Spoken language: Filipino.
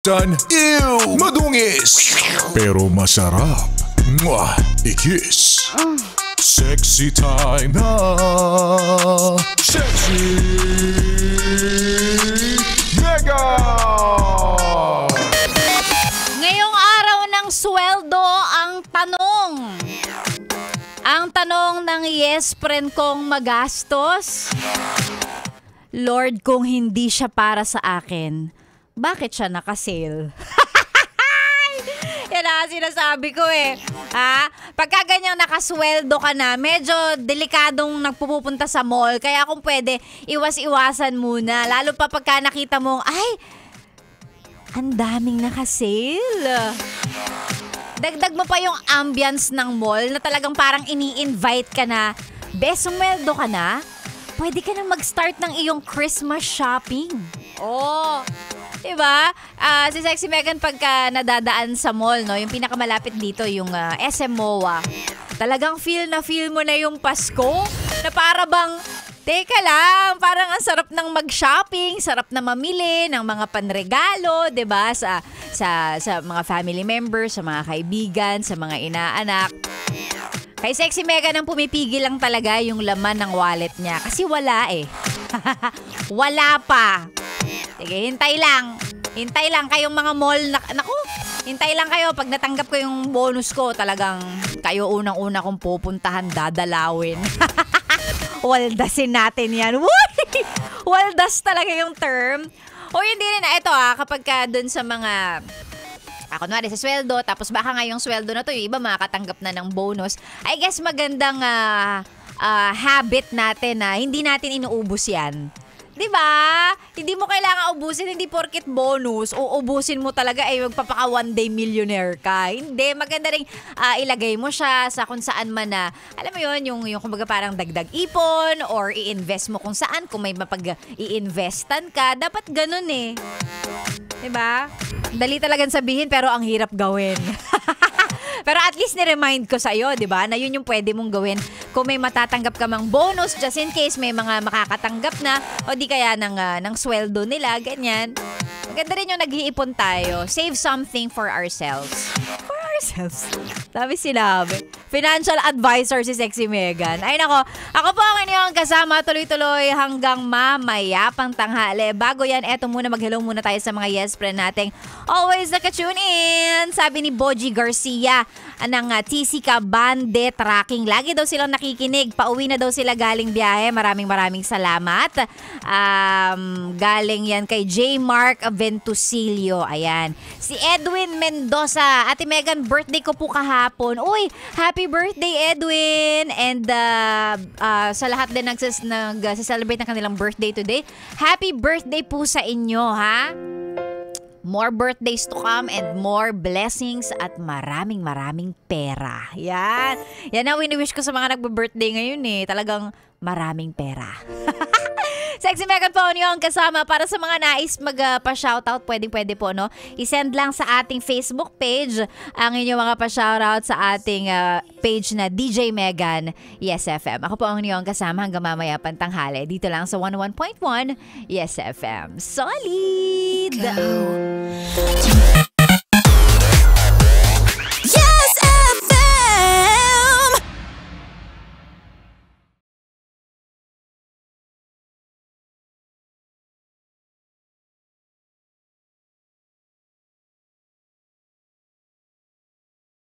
Ew! Madungis! Pero masarap. Mwah! I-kiss. Sexy time na. Sexy Mega! Ngayong araw ng sweldo, ang tanong ng yes friend kong magastos, Lord, kung hindi siya para sa akin, bakit siya nakasale? Yan na sinasabi ko eh. Pagka ganyang nakasweldo ka na, medyo delikadong nagpupunta sa mall. Kaya kung pwede, iwas-iwasan muna. Lalo pa pagka nakita mong, ay, ang daming nakasale. Dagdag mo pa yung ambience ng mall na talagang parang ini-invite ka na, besumweldo ka na, pwede ka na mag-start ng iyong Christmas shopping. Oh, diba? Si Sexy Megan pagka nadadaan sa mall, no, yung pinakamalapit dito, yung SM MOA, talagang feel mo na yung Pasko, na para bang, teka lang, parang ang sarap ng mag-shopping, sarap na mamili ng mga panregalo, diba? Sa mga family members, sa mga kaibigan, sa mga inaanak. Kay Sexy Megan ang pumipigil lang talaga yung laman ng wallet niya. Kasi wala eh. Wala pa. Sige, hintay lang. Hintay lang kayong mga mall. Naku, hintay lang kayo. Pag natanggap ko yung bonus ko, talagang kayo unang-una kong pupuntahan, dadalawin. Waldasin natin yan. Waldas talaga yung term. O hindi rin na. Ito kapag ka dun sa mga... kunwari sa sweldo, tapos baka ngayong sweldo na to, yung iba makakatanggap na ng bonus. I guess magandang habit natin na hindi natin inuubos yan. Diba? Hindi mo kailangan ubusin, hindi porket bonus, uubusin mo talaga ay magpapaka one day millionaire ka. Hindi, maganda rin ilagay mo siya sa kung saan man na, alam mo yun, yung kumbaga parang dagdag ipon or i-invest mo kung saan, kung may mapag-i-investan ka, dapat ganun eh. Diba? Dali talagang sabihin pero ang hirap gawin. Pero at least ni-remind ko sa'yo, di ba, na yun yung pwede mong gawin kung may matatanggap ka mang bonus just in case may mga makakatanggap na o di kaya ng sweldo nila, ganyan. Maganda rin yung nag-iipon tayo. Save something for ourselves. For ourselves. Sinabi. Financial advisor si Sexy Megan. Ay nako, ako po ang inyong kasama tuloy-tuloy hanggang mamaya pang tanghali. Bago yan, eto muna, mag-hello muna tayo sa mga yes friend nating always naka-tune in. Sabi ni Boji Garcia ng TC Bande Tracking. Lagi daw silang nakikinig. Pauwi na daw sila galing biyahe. Maraming salamat. Galing yan kay J. Mark Ventusilio. Ayan. Si Edwin Mendoza. Ate Megan, birthday ko po kahapon. Uy, happy birthday Edwin. And sa lahat din nagsaselebrate ng kanilang birthday today, happy birthday po sa inyo, ha? More birthdays to come and more blessings at maraming pera. Yan. Yan ang wini-wish ko sa mga nagbe-birthday ngayon eh. Talagang maraming pera. Sexy Megan po yung kasama. Para sa mga nais magpa-shoutout, pwede po, no? I-send lang sa ating Facebook page ang inyong mga pa-shoutout sa ating page na DJ Megan Yes FM. Ako po ang inyong kasama hanggang mamaya pantanghali. Dito lang sa 101.1 Yes FM. Solid! Ikaw